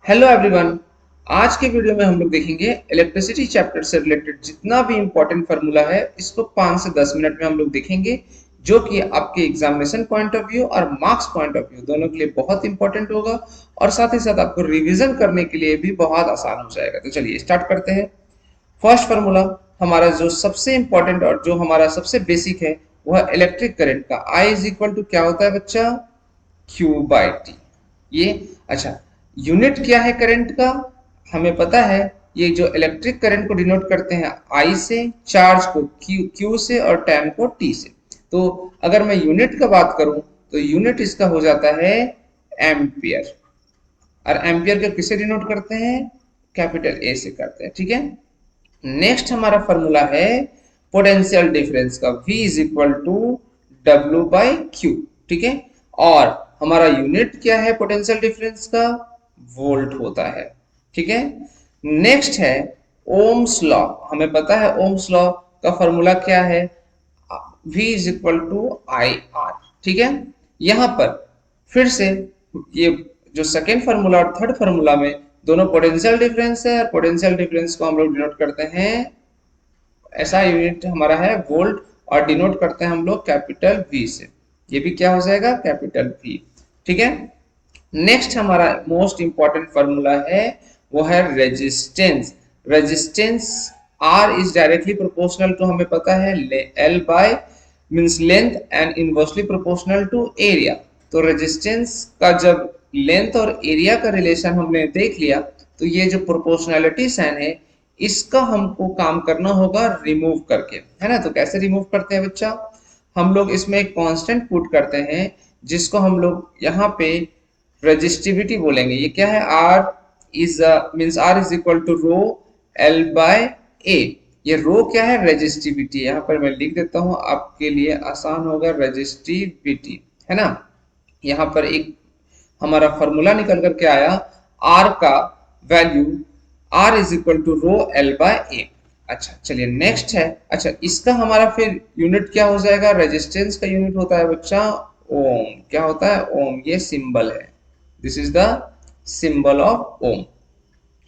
Hello everyone. आज के video में हम लोग देखेंगे इलेक्ट्रिसिटी चैप्टर से रिलेटेड जितना भी इंपॉर्टेंट फार्मूला है इसको 5 से 10 मिनट में हम लोग देखेंगे, जो कि आपके एग्जामिनेशन पॉइंट ऑफ व्यू और मार्क्स पॉइंट ऑफ व्यू दोनों के लिए बहुत इंपॉर्टेंट होगा और साथ ही साथ आपको रिवीजन करने के लिए भी बहुत आसान हो जाएगा। तो चलिए स्टार्ट करते हैं। फर्स्ट फार्मूला हमारा जो सबसे इंपॉर्टेंट और जो हमारा सबसे बेसिक है वह इलेक्ट्रिक करंट का I इज इक्वल टू क्या होता है बच्चा, Q बाई टी। ये अच्छा, यूनिट क्या है करंट का, हमें पता है। ये जो इलेक्ट्रिक करंट को डिनोट करते हैं I से, चार्ज को Q से और टाइम को T से। तो अगर मैं यूनिट का बात करूं तो यूनिट इसका हो जाता है एम्पियर, और एम्पियर को किससे डिनोट करते हैं, कैपिटल ए से करते हैं। ठीक है। नेक्स्ट हमारा फॉर्मूला है पोटेंशियल डिफरेंस का, V is equal to W by Q. ठीक है। और हमारा यूनिट क्या है पोटेंशियल डिफरेंस का, वोल्ट होता है। ठीक है। नेक्स्ट है ओम्स लॉ। हमें पता है ओम्स लॉ का फॉर्मूला क्या है, V is equal to I R. ठीक है। यहां पर फिर से ये जो सेकेंड फार्मूला और थर्ड फार्मूला में दोनों पोटेंशियल डिफरेंस है, और पोटेंशियल डिफरेंस को हम लोग डिनोट करते हैं, ऐसा यूनिट हमारा है वोल्ट, और डिनोट करते हैं हम लोग कैपिटल V से। ये भी क्या हो जाएगा, कैपिटल V। ठीक है। नेक्स्ट हमारा मोस्ट इंपॉर्टेंट फार्मूला है वो है resistance. Resistance R is directly proportional to, हमें पता है, L by means length and inversely proportional to area. तो रेजिस्टेंस का जब लेंथ और एरिया का रिलेशन हमने देख लिया, तो ये जो प्रोपोर्शनैलिटी साइन है इसका हमको काम करना होगा रिमूव करके, है ना। तो कैसे रिमूव करते हैं बच्चा, हम लोग इसमें एक कांस्टेंट पुट करते हैं जिसको हम लोग यहाँ पे रेजिस्टिविटी बोलेंगे। ये क्या है, R is means R is equal to rho L by A। ये रो क्या है, रेजिस्टिविटी। यहाँ पर मैं लिख देता हूँ आपके लिए आसान होगा, रेजिस्टिविटी, है ना। यहाँ पर एक हमारा फॉर्मूला निकल करके आया, R का value R is equal to rho L by A। अच्छा चलिए नेक्स्ट है, अच्छा इसका हमारा फिर यूनिट क्या हो जाएगा, रेजिस्टेंस का यूनिट होता है बच्चा ओम। क्या होता है, ओम। ये सिंबल है, this is the symbol of ohm.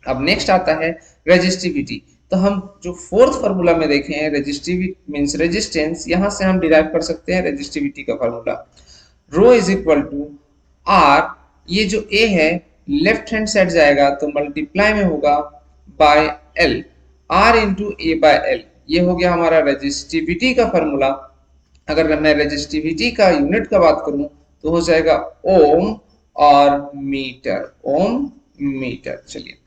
अब नेक्स्ट आता है रेजिस्टिविटी। तो हम जो फोर्थ फार्मूला में देखे हैं रेजिस्टिविटी मींस रेजिस्टेंस, यहां से हम डिराइव कर सकते हैं रेजिस्टिविटी का formula, rho is equal to R। ये जो A है लेफ्ट हैंड साइड जाएगा तो मल्टीप्लाई में होगा by L, R into A by L. ये हो गया हमारा रेजिस्टिविटी का फार्मूला। अगर मैं रेजिस्टिविटी का यूनिट का बात करूं तो हो जाएगा ओम और मीटर, ओम मीटर। चलिए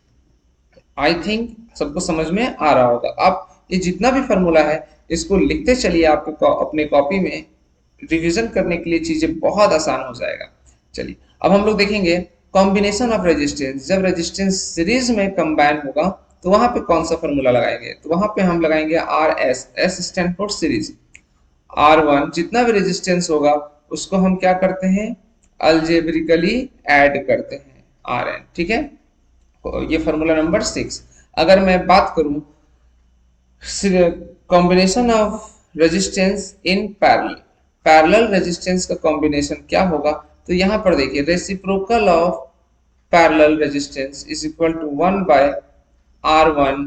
आई थिंक सबको समझ में आ रहा होगा। अब ये जितना भी फार्मूला है इसको लिखते चलिए, आपको अपने कॉपी में रिवीजन करने के लिए चीजें बहुत आसान हो जाएगा। चलिए अब हम लोग देखेंगे कॉम्बिनेशन ऑफ रेजिस्टेंस। जब रेजिस्टेंस सीरीज में कंबाइन होगा तो वहां पे कौन सा फार्मूला लगाएंगे, तो वहां पे हम लगाएंगे R S. S stand for series. R1 जितना भी रेजिस्टेंस होगा उसको हम क्या करते हैं, अलजेब्रिकली ऐड करते हैं, Rn। ठीक है। ये फार्मूला नंबर 6। अगर मैं बात करूं combination of resistance in parallel, parallel resistance का कॉम्बिनेशन क्या होगा, तो यहां पर देखिए reciprocal of parallel resistance is equal to 1 by R1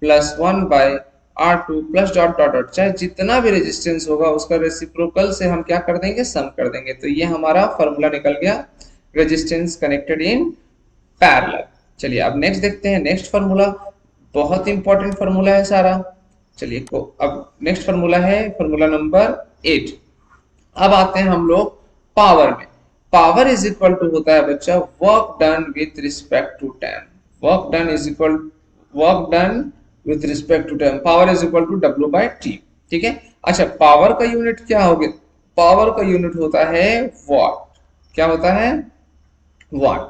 plus 1 by R2 plus dot dot dot, चाहे जितना भी रेजिस्टेंस होगा उसका रेसिप्रोकल से हम क्या कर देंगे, सम कर देंगे। तो ये हमारा फॉर्मूला निकल गया, रेजिस्टेंस कनेक्टेड इन पैरेलल। चलिए अब नेक्स्ट देखते हैं, नेक्स्ट फार्मूला बहुत इंपॉर्टेंट फार्मूला है सारा। चलिए को अब नेक्स्ट फार्मूला है फार्मूला नंबर 8। अब आते हैं हम लोग पावर में। पावर इज इक्वल टू होता है बच्चा work done with respect to time. Work done is equal work done with respect to time, power is equal to W by T. ठीक है। अच्छा पावर का यूनिट क्या होगा, पावर का यूनिट होता है वॉट। क्या होता है, वाट।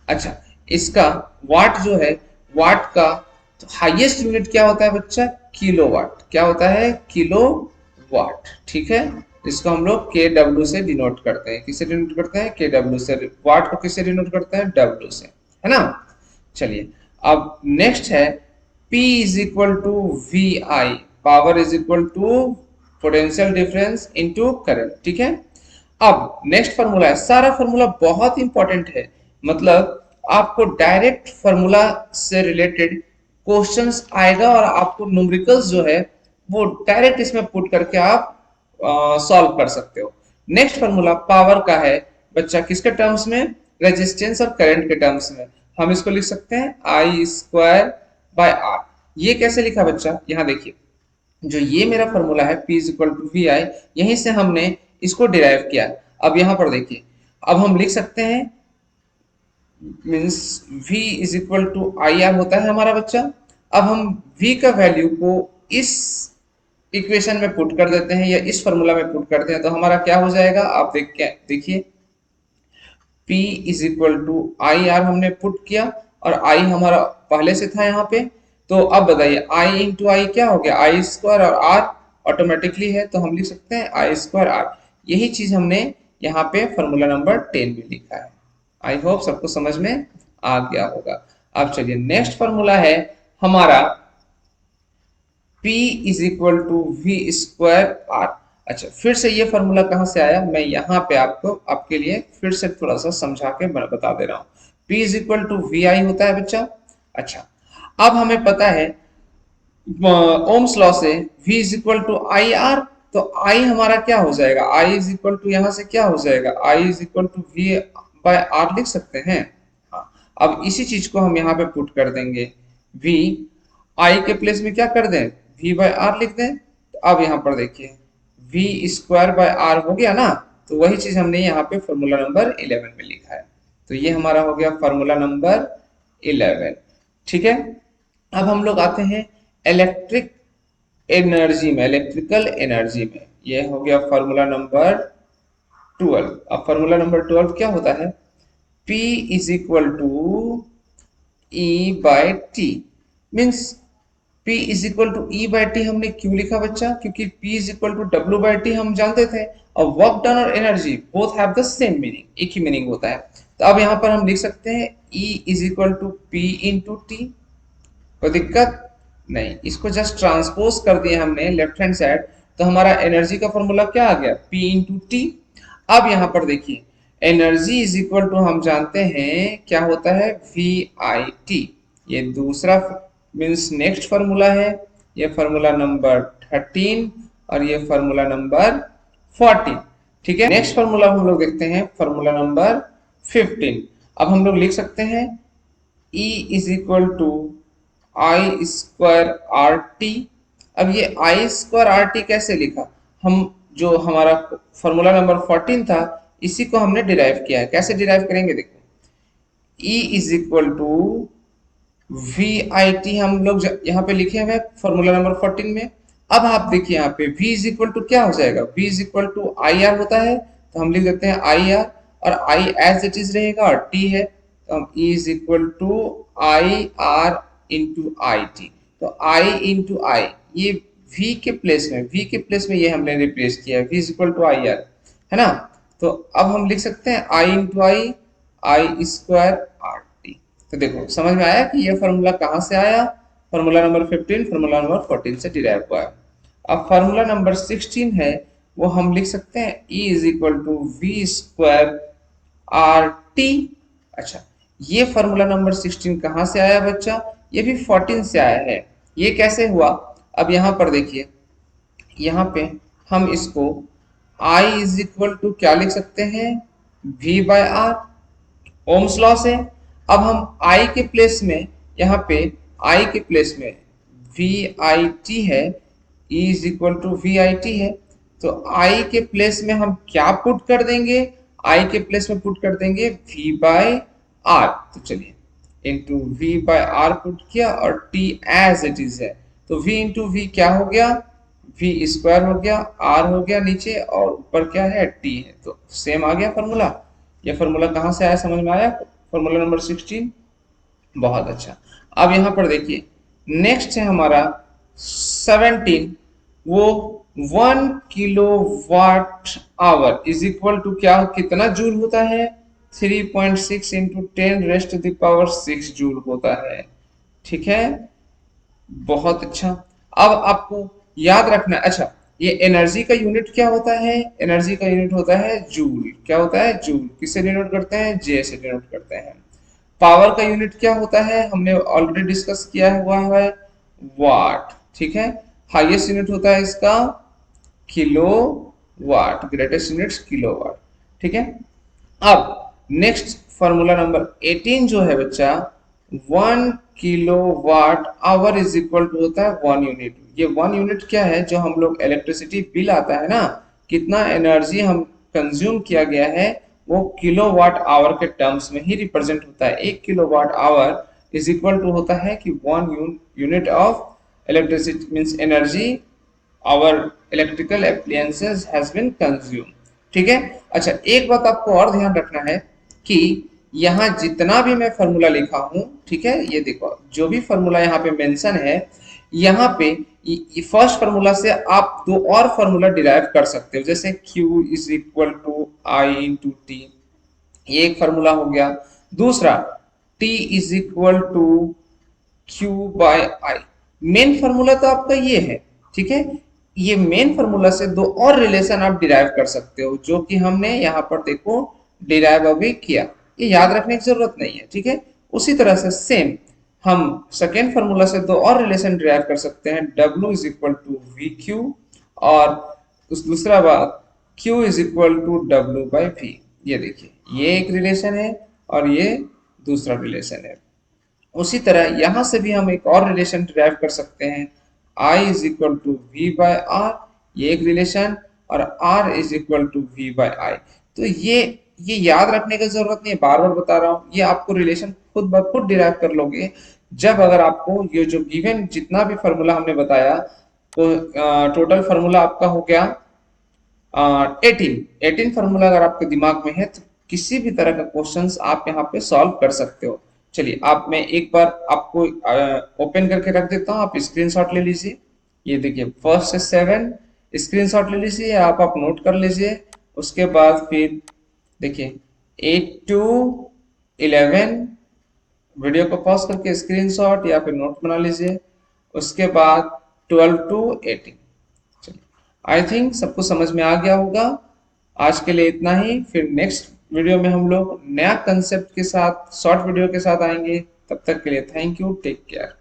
अच्छा इसका वाट जो है, वाट का हाईएस्ट यूनिट क्या होता है बच्चा, किलोवाट। क्या होता है, किलो वाट। ठीक है। इसको हम लोग के डब्ल्यू से डिनोट करते हैं, किससे डिनोट करते हैं, के डब्ल्यू से। वाट को किससे डिनोट करते हैं, डब्ल्यू से, है ना। चलिए अब नेक्स्ट है P is equal to V I, power is equal to potential difference into current. ठीक है। अब नेक्स्ट फार्मूला है, सारा फार्मूला बहुत इंपॉर्टेंट है, मतलब आपको डायरेक्ट फॉर्मूला से रिलेटेड क्वेश्चंस आएगा और आपको न्यूमेरिकल्स जो है वो डायरेक्ट इसमें पुट करके आप सॉल्व कर सकते हो। नेक्स्ट फॉर्मूला पावर का है बच्चा, किसके टर्म्स में? रेजिस्टेंस और करंट के टर्म्स में। हम इसको लिख सकते हैं आई स्क्वायर बाय आर। ये कैसे लिखा बच्चा? यहाँ देखिए, जो ये मेरा फॉर्मूला है P is equal to V I, यहीं से हमने इसको डिराइव किया। अब यहाँ पर देखिए, अब हम लिख सकते हैं means V is equal to I R होता है हमारा बच्चा। अब हम V का वैल्यू को इस इक्वेशन में पुट कर देते हैं या इस फॉर्मूला में पुट करते हैं, तो हमारा क्या हो जाएगा आप देखिए P is equal to I R हमने पुट किया और I हमारा पहले से था यहाँ पे। तो अब बताइए I इंटू आई क्या हो गया? आई स्क्वायर, और R ऑटोमेटिकली है तो हम लिख सकते हैं आई स्क्वायर आर। यही चीज हमने यहाँ पे फॉर्मूला नंबर 10 में लिखा है। आई होप सबको समझ में आ गया होगा। अब चलिए नेक्स्ट फॉर्मूला है हमारा P is equal to V square R. अच्छा, फिर से ये फॉर्मूला कहाँ से आया, मैं यहाँ पे आपको आपके लिए फिर से थोड़ा सा समझा के बता दे रहा हूँ। P is equal to V I होता है बच्चा। अच्छा, अब हमें पता है ओम्स लॉ से V is equal to I R, तो I हमारा क्या हो जाएगा? I इज इक्वल टू यहाँ से क्या हो जाएगा? I is equal to V by R लिख सकते हैं। हाँ, अब इसी चीज को हम यहाँ पे पुट कर देंगे। V I के प्लेस में क्या कर दें? V बाय आर लिख दें। तो अब यहाँ पर देखिए V स्क्वायर बाय आर हो गया ना, तो वही चीज हमने यहाँ पे फॉर्मूला नंबर 11 में लिखा है। तो ये हमारा हो गया फॉर्मूला नंबर 11। ठीक है, अब हम लोग आते हैं इलेक्ट्रिक एनर्जी में, इलेक्ट्रिकल एनर्जी में। ये हो गया फॉर्मूला नंबर 12। अब फॉर्मूला नंबर 12 क्या होता है? P is equal to E by T. Means P is equal to E by T हमने क्यों लिखा बच्चा? क्योंकि P is equal to W by T हम जानते थे, और वर्क डन और energy both have the same meaning, एक ही मीनिंग होता है। तो अब यहाँ पर हम लिख सकते हैं E is equal to P into T. कोई दिक्कत नहीं, इसको जस्ट ट्रांसपोज कर दिया हमने लेफ्ट हैंड साइड, तो हमारा एनर्जी का फॉर्मूला क्या आ गया? P into T. अब यहाँ पर देखिए एनर्जी इज इक्वल टू हम जानते हैं क्या होता है? V I T. ये दूसरा मीन्स नेक्स्ट फार्मूला है, ये फार्मूला नंबर 13 और ये फार्मूला नंबर 14। ठीक है, नेक्स्ट फार्मूला हम लोग देखते हैं फार्मूला नंबर 15। अब हम लोग लिख सकते हैं E is equal to I square R T. अब ये आई स्क्वायर आर टी कैसे लिखा? हम जो हमारा फार्मूला नंबर 14 था इसी को हमने डिराइव किया है। कैसे डिराइव करेंगे? देखो, E is equal to V I T हम लोग यहाँ पे लिखे हुए फॉर्मूला नंबर 14 में। अब आप देखिए यहाँ पे V इज इक्वल टू क्या हो जाएगा? V is equal to I R होता है, तो हम लिख देते हैं आई आर, और I एज इट इज रहेगा और T है, तो हम E is equal to I R into I T. तो I इंटू आई, ये V के प्लेस में, V के प्लेस में ये हमने रिप्लेस किया है, V is equal to I R, है ना। तो अब हम लिख सकते हैं I into I, I square R. तो देखो समझ में आया कि ये फॉर्मूला कहाँ से आया? फॉर्मूला नंबर 15 फॉर्मूला नंबर 14 से डिराइव हुआ है। अब फॉर्मूला नंबर 16 है, वो हम लिख सकते हैं E is equal to V square R T. अच्छा, ये फॉर्मूला नंबर 16 कहाँ से आया बच्चा? ये भी 14 से आया है। ये कैसे हुआ? अब यहाँ पर देखिए, यहाँ पे हम इसको I इज इक्वल टू क्या लिख सकते हैं? V by R, Ohm's law से। अब हम I के प्लेस में, यहाँ पे I के प्लेस में वी आई टी है, E is equal to V I T है, तो I के प्लेस में हम क्या पुट कर देंगे? I के प्लेस में पुट कर देंगे V बाय आर। तो चलिए into V by R put किया और T एज इट इज है, तो V इंटू वी क्या हो गया? V स्क्वायर हो गया, R हो गया नीचे और ऊपर क्या है? T है। तो सेम आ गया फॉर्मूला। ये फॉर्मूला कहाँ से आया, समझ में आया? Formula number 16। बहुत अच्छा। अब यहाँ पर देखिए नेक्स्ट है हमारा 17। वो 1 kilowatt hour is equal to क्या, कितना जूल होता है? 3.6 into 10 raised to the power 6 joule होता है। ठीक है, बहुत अच्छा। अब आपको याद रखना, अच्छा ये एनर्जी का यूनिट क्या होता है? एनर्जी का यूनिट होता है जूल। क्या होता है? जूल। किससे डिनोट करते हैं? जे से डिनोट करते हैं। पावर का यूनिट क्या होता है, हमने ऑलरेडी डिस्कस किया हुआ है, वाट। ठीक है, हाईएस्ट यूनिट होता है इसका kilowatt, greatest units kilowatt. ठीक है, अब नेक्स्ट फॉर्मूला नंबर 18 जो है बच्चा, 1 kilowatt hour is equal to होता है 1 यूनिट। ये 1 यूनिट क्या है, जो हम लोग इलेक्ट्रिसिटी बिल आता है ना, कितना एनर्जी हम कंज्यूम किया गया है, वो किलो वाट आवर के टर्म्स में ही रिप्रेजेंट होता है। 1 kilowatt hour is equal to होता है कि 1 unit of electricity means energy our electrical appliances has been consumed। ठीक है, अच्छा एक बात आपको और ध्यान रखना है कि यहाँ जितना भी मैं फॉर्मूला लिखा हूं, ठीक है, ये देखो जो भी फॉर्मूला यहाँ पे मेंशन है, यहाँ पे फर्स्ट फार्मूला से आप दो और फार्मूला डिराइव कर सकते हो, जैसे Q is equal to I into T, ये एक फार्मूला हो गया। दूसरा T is equal to Q by I. Main formula तो आपका ये है, ठीक है, ये मेन फार्मूला से दो और रिलेशन आप डिराइव कर सकते हो, जो कि हमने यहाँ पर देखो डिराइव अभी किया, ये याद रखने की जरूरत नहीं है। ठीक है, उसी तरह से सेम हम सेकेंड फार्मूला से दो और रिलेशन डिराइव कर सकते हैं, W is equal to V Q, और उस दूसरा बात Q is equal to W by V. ये देखिए, ये एक रिलेशन है और ये दूसरा रिलेशन है। उसी तरह यहां से भी हम एक और रिलेशन डिराइव कर सकते हैं, I is equal to V by R, ये एक रिलेशन, और R is equal to V by I. तो ये याद रखने की जरूरत नहीं है, बार बार बता रहा हूं, ये आपको रिलेशन खुद ब खुद डिराइव कर लोगे जब अगर आपको ये जो गिवन जितना भी फॉर्मूला हमने बताया, तो टोटल फार्मूला आपका हो गया 18 फार्मूला अगर आपके दिमाग में है तो किसी भी तरह का क्वेश्चंस आप यहाँ पे सॉल्व कर सकते हो। चलिए आप मैं एक बार आपको ओपन करके रख देता हूँ, आप स्क्रीनशॉट ले लीजिए। ये देखिए फर्स्ट से 7 स्क्रीनशॉट ले लीजिए, आप नोट कर लीजिए। उसके बाद फिर देखिए 8 टू 11 वीडियो को पॉज करके स्क्रीनशॉट या फिर नोट बना लीजिए। उसके बाद 12 टू 18। चलिए आई थिंक सबको समझ में आ गया होगा। आज के लिए इतना ही, फिर नेक्स्ट वीडियो में हम लोग नया कंसेप्ट के साथ शॉर्ट वीडियो के साथ आएंगे। तब तक के लिए थैंक यू, टेक केयर।